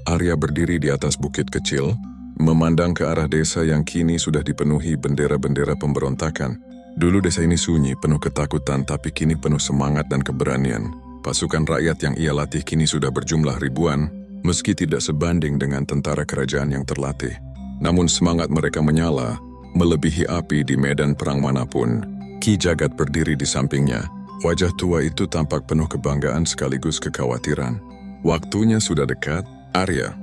Arya berdiri di atas bukit kecil, memandang ke arah desa yang kini sudah dipenuhi bendera-bendera pemberontakan. Dulu desa ini sunyi, penuh ketakutan, tapi kini penuh semangat dan keberanian. Pasukan rakyat yang ia latih kini sudah berjumlah ribuan, meski tidak sebanding dengan tentara kerajaan yang terlatih. Namun semangat mereka menyala, melebihi api di medan perang manapun. Ki Jagat berdiri di sampingnya. Wajah tua itu tampak penuh kebanggaan sekaligus kekhawatiran. Waktunya sudah dekat, Arya.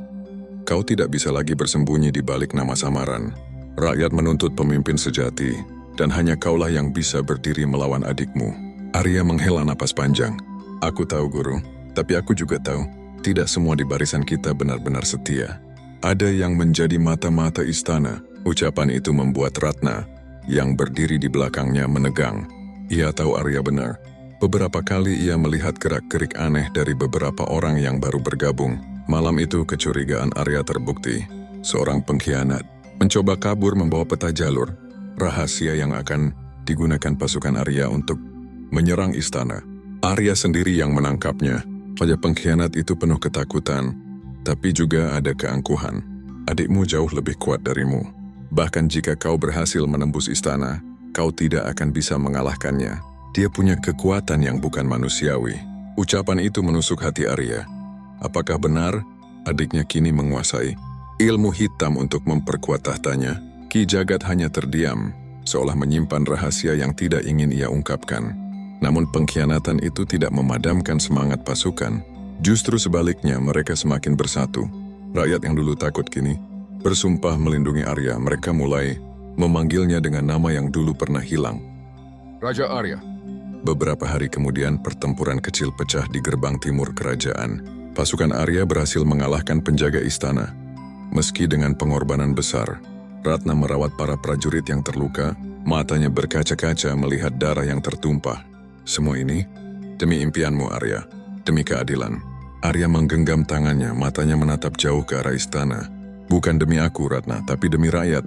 Kau tidak bisa lagi bersembunyi di balik nama samaran. Rakyat menuntut pemimpin sejati, dan hanya kaulah yang bisa berdiri melawan adikmu. Arya menghela napas panjang. Aku tahu, Guru, tapi aku juga tahu, tidak semua di barisan kita benar-benar setia. Ada yang menjadi mata-mata istana. Ucapan itu membuat Ratna, yang berdiri di belakangnya, menegang. Ia tahu Arya benar. Beberapa kali ia melihat gerak-gerik aneh dari beberapa orang yang baru bergabung. Malam itu kecurigaan Arya terbukti. Seorang pengkhianat mencoba kabur membawa peta jalur rahasia yang akan digunakan pasukan Arya untuk menyerang istana. Arya sendiri yang menangkapnya. Wajah pengkhianat itu penuh ketakutan, tapi juga ada keangkuhan. Adikmu jauh lebih kuat darimu. Bahkan jika kau berhasil menembus istana, kau tidak akan bisa mengalahkannya. Dia punya kekuatan yang bukan manusiawi. Ucapan itu menusuk hati Arya. Apakah benar adiknya kini menguasai ilmu hitam untuk memperkuat tahtanya? Ki Jagat hanya terdiam, seolah menyimpan rahasia yang tidak ingin ia ungkapkan. Namun pengkhianatan itu tidak memadamkan semangat pasukan. Justru sebaliknya, mereka semakin bersatu. Rakyat yang dulu takut kini bersumpah melindungi Arya. Mereka mulai memanggilnya dengan nama yang dulu pernah hilang. Raja Arya. Beberapa hari kemudian, pertempuran kecil pecah di gerbang timur kerajaan. Pasukan Arya berhasil mengalahkan penjaga istana. Meski dengan pengorbanan besar, Ratna merawat para prajurit yang terluka, matanya berkaca-kaca melihat darah yang tertumpah. Semua ini demi impianmu, Arya, demi keadilan. Arya menggenggam tangannya, matanya menatap jauh ke arah istana. Bukan demi aku, Ratna, tapi demi rakyat.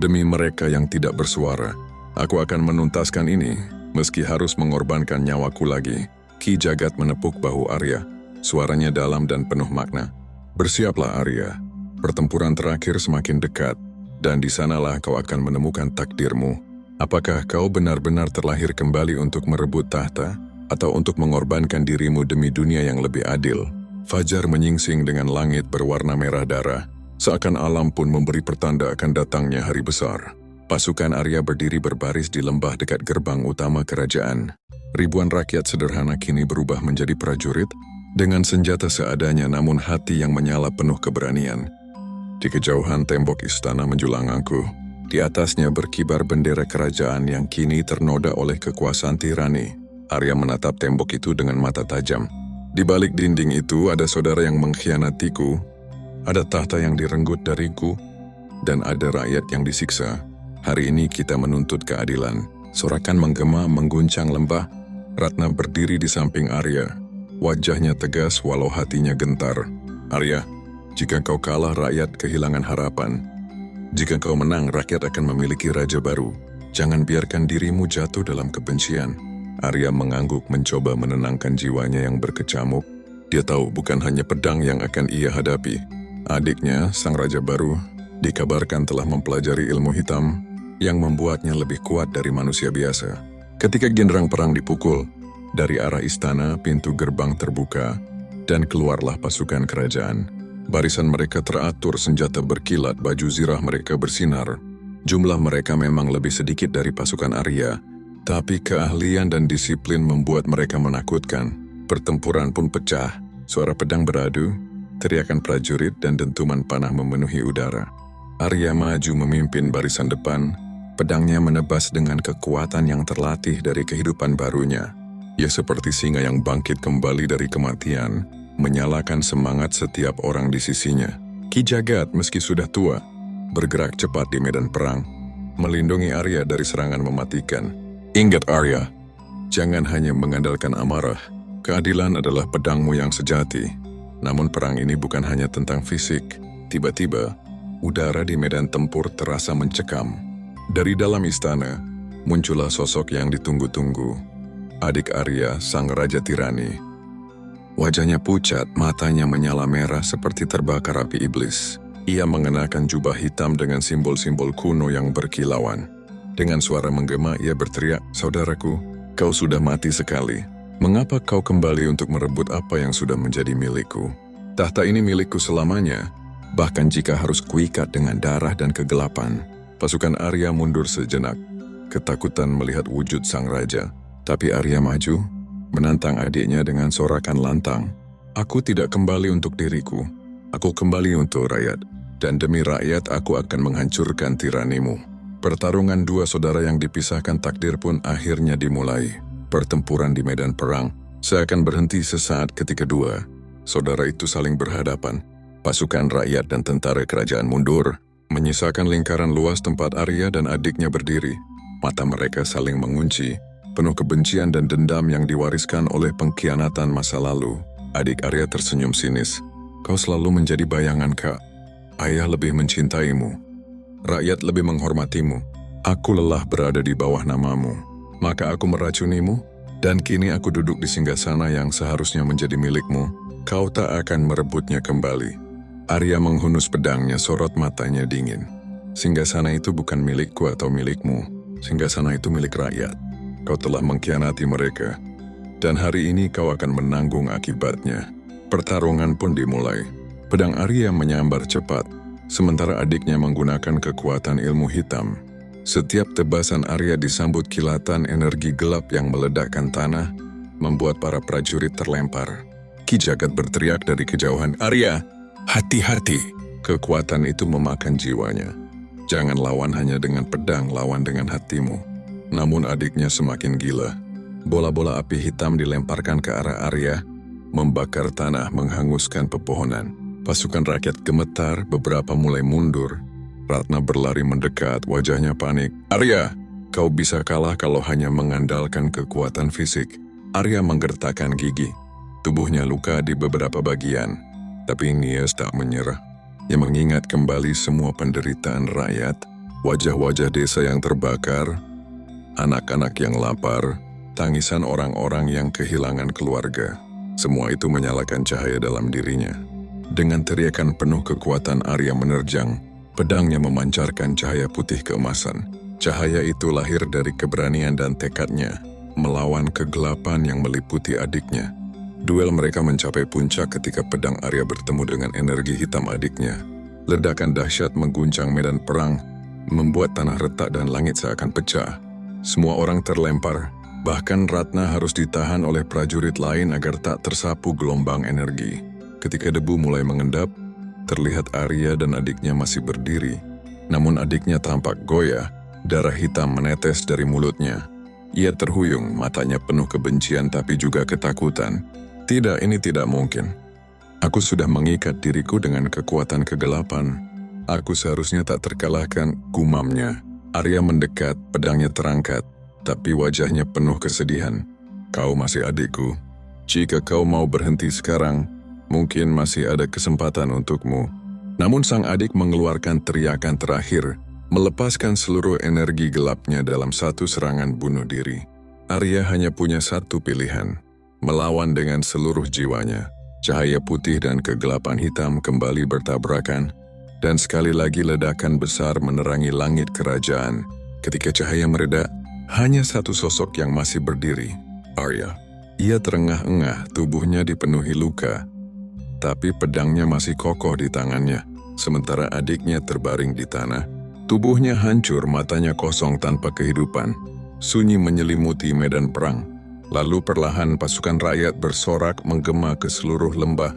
Demi mereka yang tidak bersuara. Aku akan menuntaskan ini, meski harus mengorbankan nyawaku lagi. Ki Jagat menepuk bahu Arya. Suaranya dalam dan penuh makna. Bersiaplah, Arya. Pertempuran terakhir semakin dekat, dan di sanalah kau akan menemukan takdirmu. Apakah kau benar-benar terlahir kembali untuk merebut tahta, atau untuk mengorbankan dirimu demi dunia yang lebih adil? Fajar menyingsing dengan langit berwarna merah darah. Seakan alam pun memberi pertanda akan datangnya hari besar. Pasukan Arya berdiri berbaris di lembah dekat gerbang utama kerajaan. Ribuan rakyat sederhana kini berubah menjadi prajurit, dengan senjata seadanya namun hati yang menyala penuh keberanian. Di kejauhan tembok istana menjulang angkuh. Di atasnya berkibar bendera kerajaan yang kini ternoda oleh kekuasaan tirani. Arya menatap tembok itu dengan mata tajam. Di balik dinding itu ada saudara yang mengkhianatiku. Ada tahta yang direnggut dariku, dan ada rakyat yang disiksa. Hari ini kita menuntut keadilan. Sorakan menggema mengguncang lembah. Ratna berdiri di samping Arya. Wajahnya tegas walau hatinya gentar. Arya, jika kau kalah, rakyat kehilangan harapan. Jika kau menang, rakyat akan memiliki raja baru. Jangan biarkan dirimu jatuh dalam kebencian. Arya mengangguk mencoba menenangkan jiwanya yang berkecamuk. Dia tahu bukan hanya pedang yang akan ia hadapi. Adiknya, sang raja baru, dikabarkan telah mempelajari ilmu hitam yang membuatnya lebih kuat dari manusia biasa. Ketika genderang perang dipukul, dari arah istana pintu gerbang terbuka dan keluarlah pasukan kerajaan. Barisan mereka teratur, senjata berkilat, baju zirah mereka bersinar. Jumlah mereka memang lebih sedikit dari pasukan Arya, tapi keahlian dan disiplin membuat mereka menakutkan. Pertempuran pun pecah, suara pedang beradu, teriakan prajurit dan dentuman panah memenuhi udara. Arya maju memimpin barisan depan, pedangnya menebas dengan kekuatan yang terlatih dari kehidupan barunya. Ia seperti singa yang bangkit kembali dari kematian, menyalakan semangat setiap orang di sisinya. Ki Jagat meski sudah tua, bergerak cepat di medan perang, melindungi Arya dari serangan mematikan. Ingat Arya, jangan hanya mengandalkan amarah. Keadilan adalah pedangmu yang sejati. Namun perang ini bukan hanya tentang fisik. Tiba-tiba, udara di medan tempur terasa mencekam. Dari dalam istana, muncullah sosok yang ditunggu-tunggu. Adik Arya, sang raja tirani. Wajahnya pucat, matanya menyala merah seperti terbakar api iblis. Ia mengenakan jubah hitam dengan simbol-simbol kuno yang berkilauan. Dengan suara menggema ia berteriak, "Saudaraku, kau sudah mati sekali. Mengapa kau kembali untuk merebut apa yang sudah menjadi milikku? Tahta ini milikku selamanya, bahkan jika harus kuikat dengan darah dan kegelapan." Pasukan Arya mundur sejenak, ketakutan melihat wujud sang raja. Tapi Arya maju, menantang adiknya dengan sorakan lantang. "Aku tidak kembali untuk diriku, aku kembali untuk rakyat. Dan demi rakyat aku akan menghancurkan tiranimu." Pertarungan dua saudara yang dipisahkan takdir pun akhirnya dimulai. Pertempuran di medan perang seakan berhenti sesaat ketika dua saudara itu saling berhadapan. Pasukan rakyat dan tentara kerajaan mundur, menyisakan lingkaran luas tempat Arya dan adiknya berdiri. Mata mereka saling mengunci, penuh kebencian dan dendam yang diwariskan oleh pengkhianatan masa lalu. Adik Arya tersenyum sinis. "Kau selalu menjadi bayangan, Kak. Ayah lebih mencintaimu. Rakyat lebih menghormatimu. Aku lelah berada di bawah namamu. Maka aku meracunimu, dan kini aku duduk di singgasana yang seharusnya menjadi milikmu. Kau tak akan merebutnya kembali." Arya menghunus pedangnya, sorot matanya dingin. "Singgasana itu bukan milikku atau milikmu. Singgasana itu milik rakyat. Kau telah mengkhianati mereka, dan hari ini kau akan menanggung akibatnya." Pertarungan pun dimulai. Pedang Arya menyambar cepat, sementara adiknya menggunakan kekuatan ilmu hitam. Setiap tebasan Arya disambut kilatan energi gelap yang meledakkan tanah, membuat para prajurit terlempar. Ki Jagat berteriak dari kejauhan, "Arya, hati-hati!" Kekuatan itu memakan jiwanya. "Jangan lawan hanya dengan pedang, lawan dengan hatimu." Namun adiknya semakin gila. Bola-bola api hitam dilemparkan ke arah Arya, membakar tanah, menghanguskan pepohonan. Pasukan rakyat gemetar, beberapa mulai mundur. Ratna berlari mendekat, wajahnya panik. "Arya, kau bisa kalah kalau hanya mengandalkan kekuatan fisik." Arya menggertakkan gigi. Tubuhnya luka di beberapa bagian, tapi Nias tak menyerah. Ia mengingat kembali semua penderitaan rakyat, wajah-wajah desa yang terbakar, anak-anak yang lapar, tangisan orang-orang yang kehilangan keluarga. Semua itu menyalakan cahaya dalam dirinya. Dengan teriakan penuh kekuatan Arya menerjang, pedangnya memancarkan cahaya putih keemasan. Cahaya itu lahir dari keberanian dan tekadnya, melawan kegelapan yang meliputi adiknya. Duel mereka mencapai puncak ketika pedang Arya bertemu dengan energi hitam adiknya. Ledakan dahsyat mengguncang medan perang, membuat tanah retak dan langit seakan pecah. Semua orang terlempar, bahkan Ratna harus ditahan oleh prajurit lain agar tak tersapu gelombang energi. Ketika debu mulai mengendap, terlihat Arya dan adiknya masih berdiri. Namun adiknya tampak goyah, darah hitam menetes dari mulutnya. Ia terhuyung, matanya penuh kebencian tapi juga ketakutan. "Tidak, ini tidak mungkin. Aku sudah mengikat diriku dengan kekuatan kegelapan. Aku seharusnya tak terkalahkan," gumamnya. Arya mendekat, pedangnya terangkat, tapi wajahnya penuh kesedihan. "Kau masih adikku. Jika kau mau berhenti sekarang, mungkin masih ada kesempatan untukmu." Namun sang adik mengeluarkan teriakan terakhir, melepaskan seluruh energi gelapnya dalam satu serangan bunuh diri. Arya hanya punya satu pilihan, melawan dengan seluruh jiwanya. Cahaya putih dan kegelapan hitam kembali bertabrakan, dan sekali lagi ledakan besar menerangi langit kerajaan. Ketika cahaya mereda, hanya satu sosok yang masih berdiri, Arya. Ia terengah-engah, tubuhnya dipenuhi luka, tapi pedangnya masih kokoh di tangannya, sementara adiknya terbaring di tanah. Tubuhnya hancur, matanya kosong tanpa kehidupan. Sunyi menyelimuti medan perang. Lalu perlahan pasukan rakyat bersorak menggema ke seluruh lembah.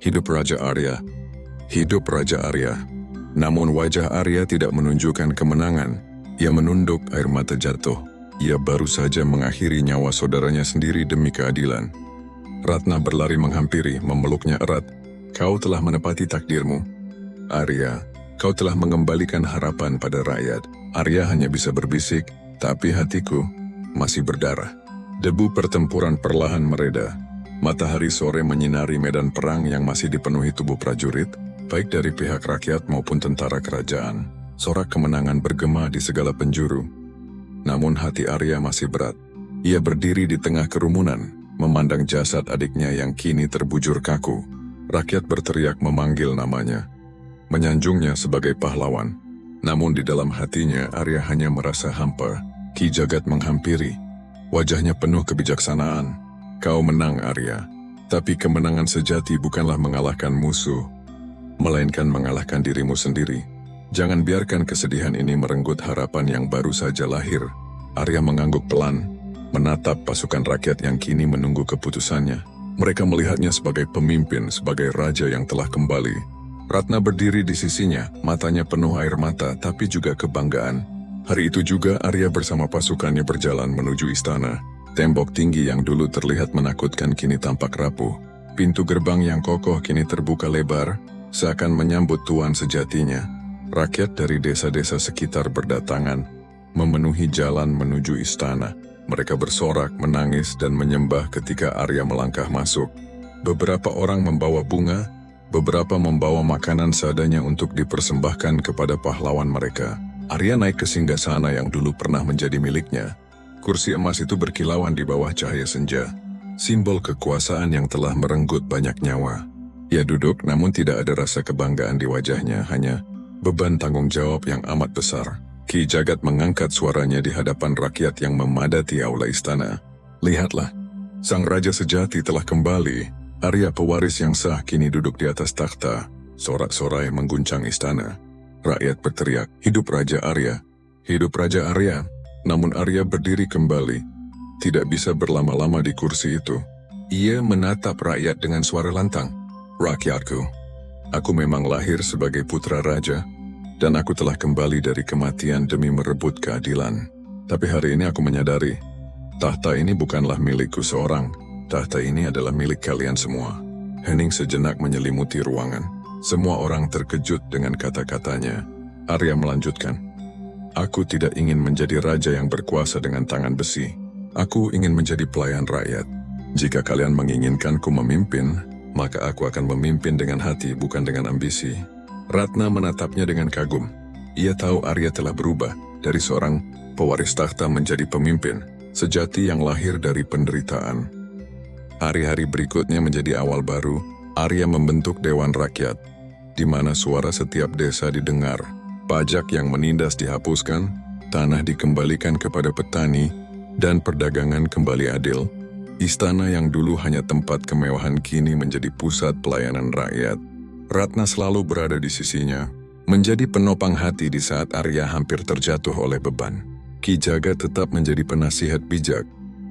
"Hidup Raja Arya! Hidup Raja Arya!" Namun wajah Arya tidak menunjukkan kemenangan. Ia menunduk, air mata jatuh. Ia baru saja mengakhiri nyawa saudaranya sendiri demi keadilan. Ratna berlari menghampiri, memeluknya erat. "Kau telah menepati takdirmu. Arya, kau telah mengembalikan harapan pada rakyat." Arya hanya bisa berbisik, tapi hatiku masih berdarah. Debu pertempuran perlahan mereda. Matahari sore menyinari medan perang yang masih dipenuhi tubuh prajurit, baik dari pihak rakyat maupun tentara kerajaan. Sorak kemenangan bergema di segala penjuru. Namun hati Arya masih berat. Ia berdiri di tengah kerumunan, memandang jasad adiknya yang kini terbujur kaku. Rakyat berteriak memanggil namanya, menyanjungnya sebagai pahlawan. Namun di dalam hatinya Arya hanya merasa hampa. Ki Jagat menghampiri, wajahnya penuh kebijaksanaan. Kau menang, Arya. Tapi kemenangan sejati bukanlah mengalahkan musuh, melainkan mengalahkan dirimu sendiri. Jangan biarkan kesedihan ini merenggut harapan yang baru saja lahir. Arya mengangguk pelan, menatap pasukan rakyat yang kini menunggu keputusannya. Mereka melihatnya sebagai pemimpin, sebagai raja yang telah kembali. Ratna berdiri di sisinya, matanya penuh air mata tapi juga kebanggaan. Hari itu juga Arya bersama pasukannya berjalan menuju istana. Tembok tinggi yang dulu terlihat menakutkan kini tampak rapuh. Pintu gerbang yang kokoh kini terbuka lebar, seakan menyambut tuan sejatinya. Rakyat dari desa-desa sekitar berdatangan, memenuhi jalan menuju istana. Mereka bersorak, menangis, dan menyembah ketika Arya melangkah masuk. Beberapa orang membawa bunga, beberapa membawa makanan seadanya untuk dipersembahkan kepada pahlawan mereka. Arya naik ke singgasana yang dulu pernah menjadi miliknya. Kursi emas itu berkilauan di bawah cahaya senja, simbol kekuasaan yang telah merenggut banyak nyawa. Ia duduk namun tidak ada rasa kebanggaan di wajahnya, hanya beban tanggung jawab yang amat besar. Ki Jagat mengangkat suaranya di hadapan rakyat yang memadati aula istana. Lihatlah, sang raja sejati telah kembali. Arya pewaris yang sah kini duduk di atas takhta. Sorak-sorai mengguncang istana. Rakyat berteriak, hidup Raja Arya, hidup Raja Arya. Namun Arya berdiri kembali, tidak bisa berlama-lama di kursi itu. Ia menatap rakyat dengan suara lantang. Rakyatku, aku memang lahir sebagai putra raja, dan aku telah kembali dari kematian demi merebut keadilan. Tapi hari ini aku menyadari, tahta ini bukanlah milikku seorang. Tahta ini adalah milik kalian semua. Hening sejenak menyelimuti ruangan. Semua orang terkejut dengan kata-katanya. Arya melanjutkan, aku tidak ingin menjadi raja yang berkuasa dengan tangan besi. Aku ingin menjadi pelayan rakyat. Jika kalian menginginkanku memimpin, maka aku akan memimpin dengan hati, bukan dengan ambisi. Ratna menatapnya dengan kagum. Ia tahu Arya telah berubah dari seorang pewaris takhta menjadi pemimpin sejati yang lahir dari penderitaan. Hari-hari berikutnya menjadi awal baru. Arya membentuk Dewan Rakyat, di mana suara setiap desa didengar. Pajak yang menindas dihapuskan, tanah dikembalikan kepada petani, dan perdagangan kembali adil. Istana yang dulu hanya tempat kemewahan kini menjadi pusat pelayanan rakyat. Ratna selalu berada di sisinya, menjadi penopang hati di saat Arya hampir terjatuh oleh beban. Ki Jagat tetap menjadi penasihat bijak,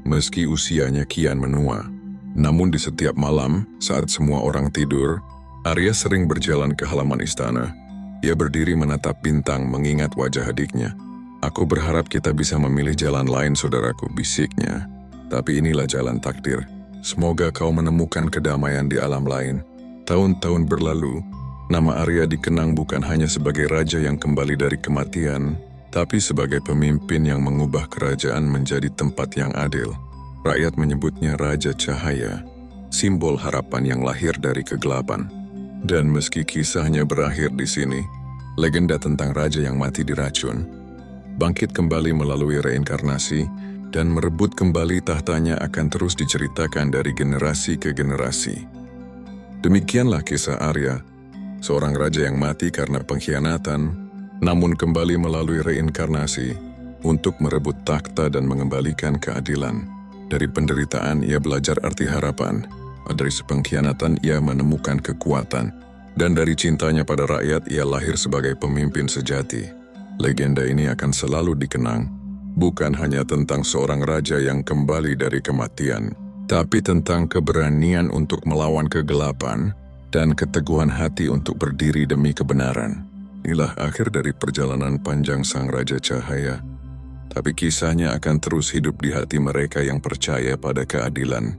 meski usianya kian menua. Namun di setiap malam, saat semua orang tidur, Arya sering berjalan ke halaman istana. Ia berdiri menatap bintang mengingat wajah adiknya. Aku berharap kita bisa memilih jalan lain, saudaraku, bisiknya. Tapi inilah jalan takdir. Semoga kau menemukan kedamaian di alam lain. Tahun-tahun berlalu, nama Arya dikenang bukan hanya sebagai raja yang kembali dari kematian, tapi sebagai pemimpin yang mengubah kerajaan menjadi tempat yang adil. Rakyat menyebutnya Raja Cahaya, simbol harapan yang lahir dari kegelapan. Dan meski kisahnya berakhir di sini, legenda tentang raja yang mati diracun, bangkit kembali melalui reinkarnasi, dan merebut kembali tahtanya akan terus diceritakan dari generasi ke generasi. Demikianlah kisah Arya, seorang raja yang mati karena pengkhianatan, namun kembali melalui reinkarnasi untuk merebut takhta dan mengembalikan keadilan. Dari penderitaan ia belajar arti harapan, dari pengkhianatan ia menemukan kekuatan, dan dari cintanya pada rakyat ia lahir sebagai pemimpin sejati. Legenda ini akan selalu dikenang, bukan hanya tentang seorang raja yang kembali dari kematian, tapi tentang keberanian untuk melawan kegelapan dan keteguhan hati untuk berdiri demi kebenaran. Inilah akhir dari perjalanan panjang sang Raja Cahaya, tapi kisahnya akan terus hidup di hati mereka yang percaya pada keadilan.